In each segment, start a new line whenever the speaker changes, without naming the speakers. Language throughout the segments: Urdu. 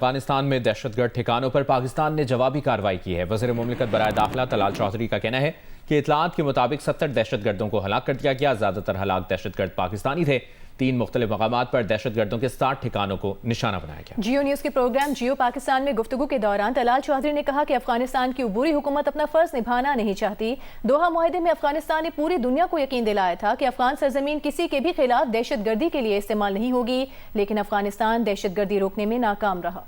افغانستان میں دہشت گرد ٹھکانوں پر پاکستان نے جوابی کارروائی کی ہے۔ وزیر مملکت برائے داخلہ طلال چودھری کا کہنا ہے کہ اطلاعات کے مطابق 70 دہشت گردوں کو ہلاک کر دیا گیا۔ زیادہ تر ہلاک دہشت گرد پاکستانی تھے۔ 3 مختلف مقامات پر دہشت گردوں کے 60 ٹھکانوں کو نشانہ بنایا گیا۔
جیو نیوز کے پروگرام جیو پاکستان میں گفتگو کے دوران طلال چودھری نے کہا کہ افغانستان کی عبوری حکومت اپنا فرض نبھانا نہیں چاہتی۔ دوحہ معاہدے میں افغانستان نے پوری دنیا کو یقین دلایا تھا کہ افغان سرزمین کسی کے بھی خلاف دہشت گردی کے لیے استعمال نہیں ہوگی، لیکن افغانستان دہشت گردی روکنے میں ناکام رہا۔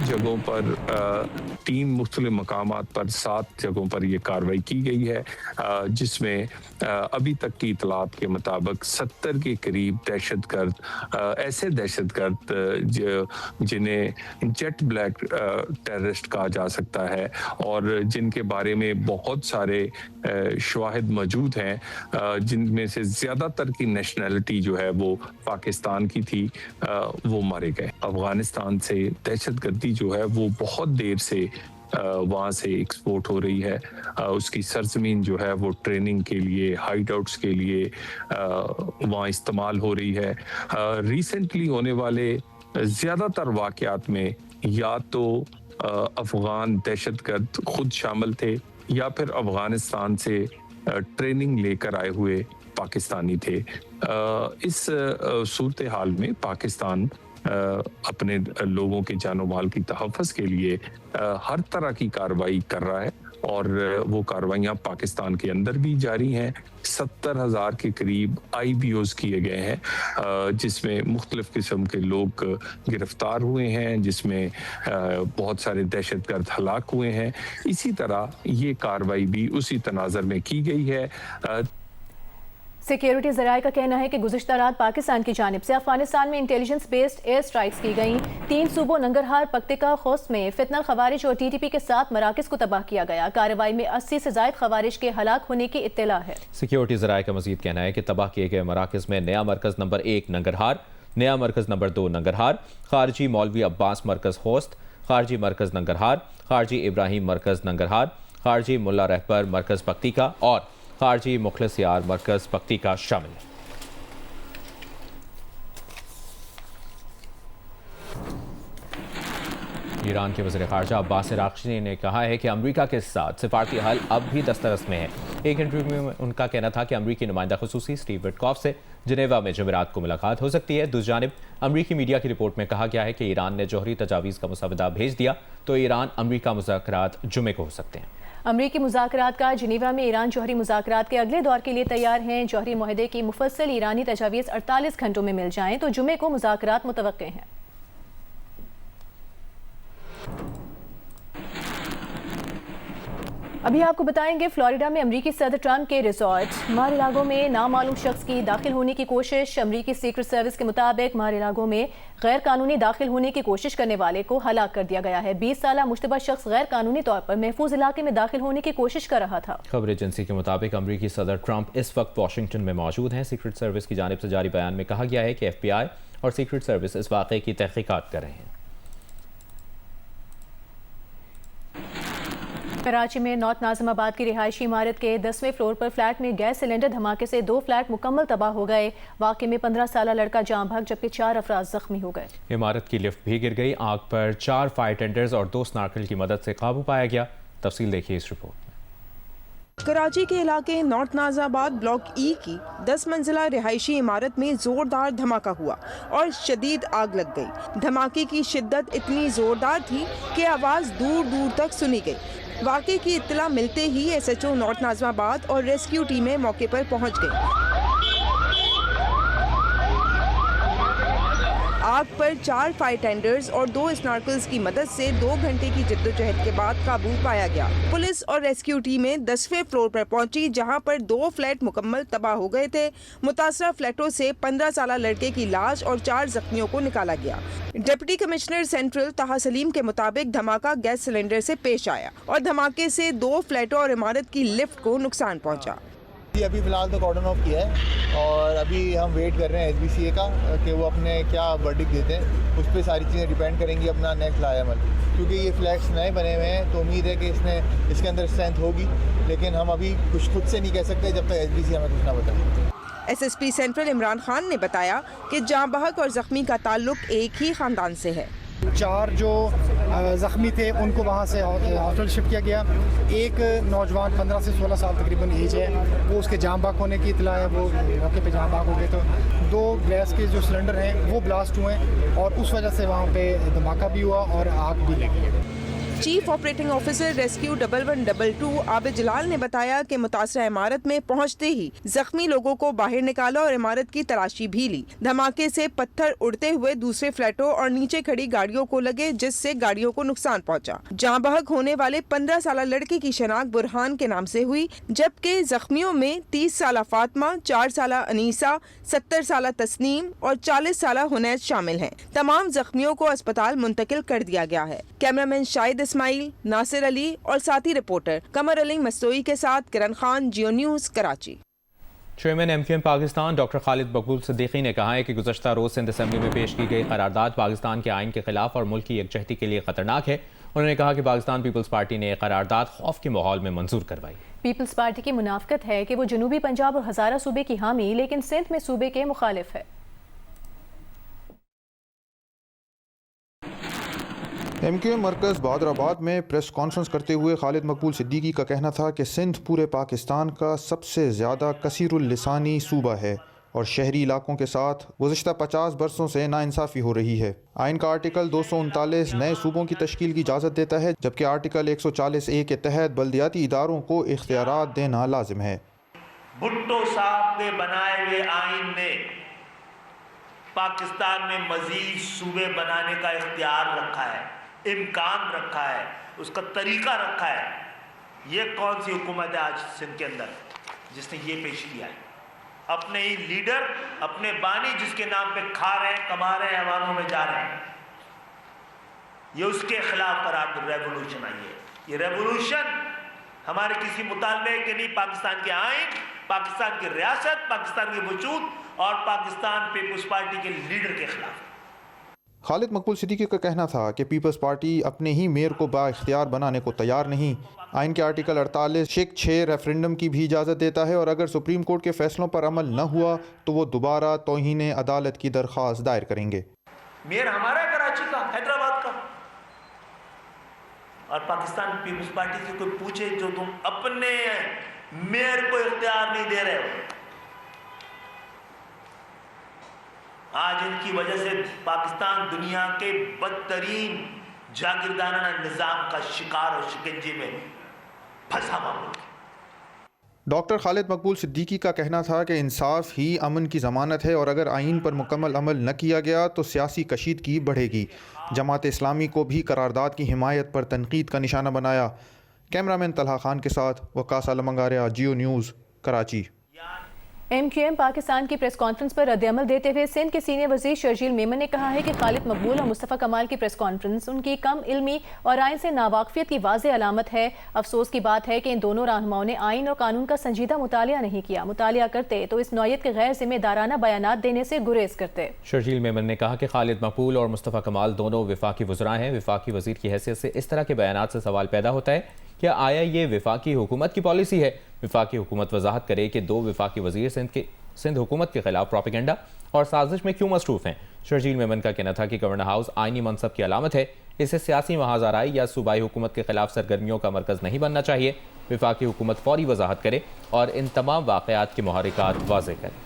جگہوں پر 3 مختلف مقامات پر 7 جگہوں پر یہ کارروائی کی گئی ہے، جس میں ابھی تک کی اطلاعات کے مطابق 70 کے قریب دہشت گرد، ایسے دہشت گرد جنہیں جیٹ بلیک ٹیررسٹ کہا جا سکتا ہے اور جن کے بارے میں بہت سارے شواہد موجود ہیں، جن میں سے زیادہ تر کی نیشنلٹی جو ہے وہ پاکستان کی تھی، وہ مارے گئے۔ افغانستان سے دہشت گردی جو ہے وہ بہت دیر سے وہاں سے ایکسپورٹ ہو رہی ہے۔ اس کی سرزمین جو ہے وہ ٹریننگ کے لیے، ہائیڈ آؤٹس کے لیے وہاں استعمال ہو رہی ہے۔ ریسنٹلی ہونے والے زیادہ تر واقعات میں یا تو افغان دہشت گرد خود شامل تھے یا پھر افغانستان سے ٹریننگ لے کر آئے ہوئے پاکستانی تھے۔ اس صورتحال میں پاکستان اپنے لوگوں کے جان و مال کی تحفظ کے لیے ہر طرح کی کارروائی کر رہا ہے اور وہ کارروائیاں پاکستان کے اندر بھی جاری ہیں۔ 70,000 کے قریب IBOs کیے گئے ہیں، جس میں مختلف قسم کے لوگ گرفتار ہوئے ہیں، جس میں بہت سارے دہشت گرد ہلاک ہوئے ہیں۔ اسی طرح یہ کارروائی بھی اسی تناظر میں کی گئی ہے۔
سیکیورٹی ذرائع کا کہنا ہے کہ گزشتہ رات پاکستان کی جانب سے افغانستان میں انٹیلیجنس بیسڈ ایئر سٹرائکس کی گئیں۔ 3 صوبوں ننگرہار، پکتیکا، خوست میں فتنہ الخوارج اور TTP کے 7 مراکز کو تباہ کیا گیا۔ کارروائی میں 80 سے زائد خوارج کے ہلاک ہونے کی اطلاع ہے۔
سیکیورٹی ذرائع کا مزید کہنا ہے کہ تباہ کیے گئے مراکز میں نیا مرکز نمبر 1 ننگرہار، نیا مرکز نمبر 2 ننگرہار، خارجی مولوی عباس مرکز خوست، خارجی مرکز ننگرہار، خارجی ابراہیم مرکز ننگرہار، خارجی ملا رہبر مرکز پکتیکا اور خارجی مخلص یار مرکز پکتیکا شامل ہے۔ ایران کے وزیر خارجہ عباس عراقچی نے کہا ہے کہ امریکہ کے ساتھ سفارتی حل اب بھی دسترس میں ہے۔ ایک انٹرویو میں ان کا کہنا تھا کہ امریکی نمائندہ خصوصی سٹیو وٹکاف سے جنیوا میں جمعرات کو ملاقات ہو سکتی ہے۔ دوسری جانب امریکی میڈیا کی رپورٹ میں کہا گیا ہے کہ ایران نے جوہری تجاویز کا مسودہ بھیج دیا تو ایران امریکہ مذاکرات جمعے کو ہو سکتے ہیں۔
امریکی مذاکرات کا جنیوا میں ایران جوہری مذاکرات کے اگلے دور کے لیے تیار ہیں۔ جوہری معاہدے کی مفصل ایرانی تجاویز 48 گھنٹوں میں مل جائیں تو جمعے کو مذاکرات متوقع ہیں۔ ابھی آپ کو بتائیں گے فلوریڈا میں امریکی صدر ٹرمپ کے ریزورٹ مار الاگو میں نامعلوم شخص کی داخل ہونے کی کوشش۔ امریکی سیکرٹ سروس کے مطابق مار الاگو میں غیر قانونی داخل ہونے کی کوشش کرنے والے کو ہلاک کر دیا گیا ہے۔ 20 سالہ مشتبہ شخص غیر قانونی طور پر محفوظ علاقے میں داخل ہونے کی کوشش کر رہا تھا۔
خبر ایجنسی کے مطابق امریکی صدر ٹرمپ اس وقت واشنگٹن میں موجود ہیں۔ سیکرٹ سروس کی جانب سے جاری بیان میں کہا گیا ہے کہ FBI اور سیکرٹ سروس اس واقعے کی تحقیقات کر رہے ہیں۔
کراچی میں نارتھ ناظم آباد کی رہائشی عمارت کے 10ویں فلور پر فلیٹ میں گیس سلنڈر دھماکے سے 2 فلیٹ مکمل تباہ ہو گئے۔ واقعے میں 15 سالہ لڑکا جاں بحق جبکہ 4 افراد زخمی ہو گئے۔
عمارت کی لفٹ بھی گر گئی۔ آگ پر 4 فائر ٹینڈرز اور 2 سنارکل کی مدد سے قابو پایا گیا۔ تفصیل دیکھیے اس رپورٹ میں۔
کراچی کے علاقے نارتھ ناظم آباد بلاک ای کی 10 منزلہ رہائشی عمارت میں زوردار دھماکہ ہوا اور شدید آگ لگ گئی۔ دھماکے کی شدت اتنی زوردار تھی کہ آواز دور دور تک سنی گئی۔ واقعے کی اطلاع ملتے ہی SHO نارتھ ناظم آباد اور ریسکیو ٹیمیں موقع پر پہنچ گئیں۔ آگ پر 4 فائر ٹینڈرز اور 2 اسنارکلز کی مدد سے 2 گھنٹے کی جدوجہد کے بعد قابو پایا گیا۔ پولیس اور ریسکیو ٹیمیں 10ویں فلور پر پہنچی جہاں پر 2 فلیٹ مکمل تباہ ہو گئے تھے۔ متاثرہ فلیٹوں سے 15 سالہ لڑکے کی لاش اور 4 زخمیوں کو نکالا گیا۔ ڈپٹی کمشنر سینٹرل طاہا سلیم کے مطابق دھماکہ گیس سلنڈر سے پیش آیا اور دھماکے سے 2 فلیٹوں اور عمارت کی لفٹ کو نقصان پہنچا۔
ابھی فی الحال تو کارڈن آف کیا ہے اور ابھی ہم ویٹ کر رہے ہیں SBCA کا کہ وہ اپنے کیا ورڈکٹ دیتے ہیں۔ اس پہ ساری چیزیں ڈیپینڈ کریں گی اپنا نیکسٹ لایا عمل، کیونکہ یہ فلیٹس نئے بنے ہوئے ہیں تو امید ہے کہ اس کے اندر اسٹرینتھ ہوگی، لیکن ہم ابھی کچھ خود سے نہیں کہہ سکتے جب تک SBCA ہمیں کچھ نہ بتائے۔
SSP سینٹرل عمران خان نے بتایا کہ جاں بحق اور زخمی کا تعلق ایک ہی خاندان سے ہے۔
4 جو زخمی تھے ان کو وہاں سے ہاسپٹل شفٹ کیا گیا۔ ایک نوجوان 15 سے 16 سال تقریباً ایج ہے، وہ اس کے جاں بحق ہونے کی اطلاع ہے، وہ موقع پہ جاں بحق ہو گئے۔ تو 2 گیس کے جو سلنڈر ہیں وہ بلاسٹ ہوئے اور اس وجہ سے وہاں پہ دھماکہ بھی ہوا اور آگ بھی لگی ہے۔
چیف آپریٹنگ آفیسر ریسکیو 1122 عابد جلال نے بتایا کہ متاثرہ عمارت میں پہنچتے ہی زخمی لوگوں کو باہر نکالا اور عمارت کی تلاشی بھی لی۔ دھماکے سے پتھر اڑتے ہوئے دوسرے فلیٹوں اور نیچے کھڑی گاڑیوں کو لگے، جس سے گاڑیوں کو نقصان پہنچا۔ جاں بحق ہونے والے 15 سالہ لڑکے کی شناخت برہان کے نام سے ہوئی، جبکہ زخمیوں میں 30 سالہ فاطمہ، 4 سالہ انیسہ، 70 سالہ تسنیم اور 40 سالہ حنیت شامل ہیں۔ تمام زخمیوں کو اسپتال منتقل کر دیا گیا ہے۔ کیمرامین شاہد اسماعیل، ناصر علی اور ساتھی رپورٹر قمر علی مستوئی کے ساتھ Kiran Khan, Geo news, Karachi.
Chairman MQM Pakistan doctor Khalid Maqbool Siddiqui نے کہا ہے کہ گزشتہ روز سندھ اسمبلی میں پیش کی گئی قرارداد پاکستان کے آئین کے خلاف اور ملک کی یکجہتی کے لیے خطرناک ہے۔ انہوں نے کہا کہ پاکستان پیپلز پارٹی نے قرارداد خوف کے ماحول میں منظور کروائی۔
پیپلز پارٹی کی منافقت ہے کہ وہ جنوبی پنجاب اور ہزارہ صوبے کی حامی لیکن سندھ میں صوبے کے مخالف ہے۔
MQM مرکز بہادر آباد میں پریس کانفرنس کرتے ہوئے خالد مقبول صدیقی کا کہنا تھا کہ سندھ پورے پاکستان کا سب سے زیادہ کثیر اللسانی صوبہ ہے اور شہری علاقوں کے ساتھ گزشتہ 50 برسوں سے ناانصافی ہو رہی ہے۔ آئین کا آرٹیکل 239 نئے صوبوں کی تشکیل کی اجازت دیتا ہے، جبکہ آرٹیکل 140A کے تحت بلدیاتی اداروں کو اختیارات دینا لازم ہے۔
بھٹو صاحب کے بنائے ہوئے آئین نے پاکستان میں مزید صوبے بنانے کا اختیار رکھا ہے، امکان رکھا ہے، اس کا طریقہ رکھا ہے۔ یہ کون سی حکومت ہے آج سندھ کے اندر جس نے یہ پیش کیا ہے؟ اپنے ہی لیڈر، اپنے بانی جس کے نام پہ کھا رہے ہیں، کما رہے ہیں، عواموں میں جا رہے ہیں، یہ اس کے خلاف ریولوشن آئی ہے۔ یہ ریولوشن ہمارے کسی مطالبے کے نہیں، پاکستان کے آئین، پاکستان کی ریاست، پاکستان کے وجود اور پاکستان پیپلز پارٹی کے لیڈر کے خلاف۔
خالد مقبول صدیقی کا کہنا تھا کہ پیپلز پارٹی اپنے ہی میئر کو با اختیار بنانے کو تیار نہیں۔ آئین کے آرٹیکل 48(6) ریفرنڈم کی بھی اجازت دیتا ہے اور اگر سپریم کورٹ کے فیصلوں پر عمل نہ ہوا تو وہ دوبارہ توہین عدالت کی درخواست دائر کریں گے۔
میئر ہمارا ہے کراچی کا، حیدرآباد کا، اور پاکستان پیپلز پارٹی سے کوئی پوچھے جو تم اپنے میئر کو اختیار نہیں دے رہے ہو۔ آج ان کی وجہ سے پاکستان دنیا کے بدترین جاگیردارانہ نظام کا شکار اور شکنجے میں پھنسا ہوا ملک ہے۔
ڈاکٹر خالد مقبول صدیقی کا کہنا تھا کہ انصاف ہی امن کی ضمانت ہے اور اگر آئین پر مکمل عمل نہ کیا گیا تو سیاسی کشیدگی بڑھے گی۔ جماعت اسلامی کو بھی قرارداد کی حمایت پر تنقید کا نشانہ بنایا۔ کیمرامین طلحہ خان کے ساتھ وقاص عالم انگاریہ، جیو نیوز، کراچی۔
MQM پاکستان کی پریس کانفرنس پر رد عمل دیتے ہوئے سندھ کے سینئر وزیر شرجیل میمن نے کہا ہے کہ خالد مقبول اور مصطفیٰ کمال کی پریس کانفرنس ان کی کم علمی اور آئین سے ناواقفیت کی واضح علامت ہے۔ افسوس کی بات ہے کہ ان دونوں رہنماؤں نے آئین اور قانون کا سنجیدہ مطالعہ نہیں کیا۔ مطالعہ کرتے تو اس نوعیت کے غیر ذمہ دارانہ بیانات دینے سے گریز کرتے۔
شرجیل میمن نے کہا کہ خالد مقبول اور مصطفیٰ کمال دونوں وفاقی وزراء ہیں۔ وفاقی وزیر کی حیثیت سے اس طرح کے بیانات سے سوال پیدا ہوتا ہے کہ آیا یہ وفاقی حکومت کی پالیسی ہے؟ وفاقی حکومت وضاحت کرے کہ 2 وفاقی وزیر سندھ حکومت کے خلاف پروپیگنڈا اور سازش میں کیوں مصروف ہیں۔ شرجیل میمن کا کہنا تھا کہ گورنر ہاؤس آئینی منصب کی علامت ہے، اسے سیاسی محاذ آرائی یا صوبائی حکومت کے خلاف سرگرمیوں کا مرکز نہیں بننا چاہیے۔ وفاقی حکومت فوری وضاحت کرے اور ان تمام واقعات کے محرکات واضح کرے۔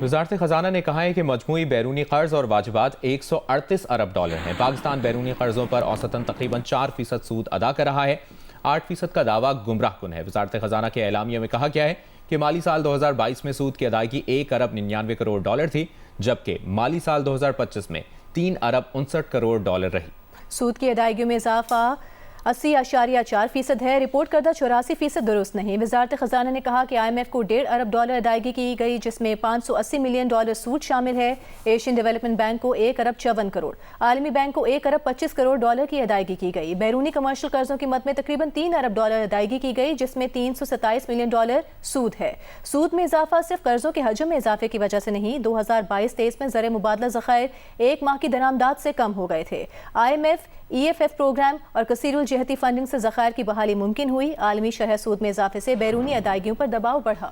وزارت خزانہ نے کہا ہے کہ مجموعی بیرونی قرض اور واجبات 138 ارب ڈالر ہیں۔ پاکستان بیرونی قرضوں پر اوسطاً تقریباً 4% سود ادا کر رہا ہے۔ 8% کا دعویٰ گمراہ کن ہے۔ وزارت خزانہ کے اعلامیہ میں کہا گیا ہے کہ مالی سال 2022 میں سود کی ادائیگی 1 ارب 99 کروڑ ڈالر تھی، جبکہ مالی سال 2025 میں 3 ارب 59 کروڑ ڈالر رہی۔
سود کی ادائیگیوں میں اضافہ 80.4% ہے۔ رپورٹ کردہ 84% درست نہیں۔ وزارت خزانہ نے کہا کہ IMF کو 1.5 ارب ڈالر ادائیگی کی گئی، جس میں 580 ملین ڈالر سود شامل ہے۔ ایشین ڈیولپمنٹ بینک کو 1 ارب 54 کروڑ، عالمی بینک کو 1 ارب 25 کروڑ ڈالر کی ادائیگی کی گئی۔ بیرونی کمرشل قرضوں کی مد میں تقریباً 3 ارب ڈالر ادائیگی کی گئی، جس میں 327 ملین ڈالر سود ہے۔ سود میں اضافہ صرف قرضوں کے حجم میں اضافے کی وجہ سے نہیں، 2022-23 میں زر مبادلہ ذخائر 1 ماہ کی درآمدات سے کم ہو گئے تھے۔ IMF EFF پروگرام اور کثیر الجہتی فنڈنگ سے ذخائر کی بحالی ممکن ہوئی. عالمی شرح سود میں اضافے سے بیرونی ادائیگیوں پر دباؤ بڑھا.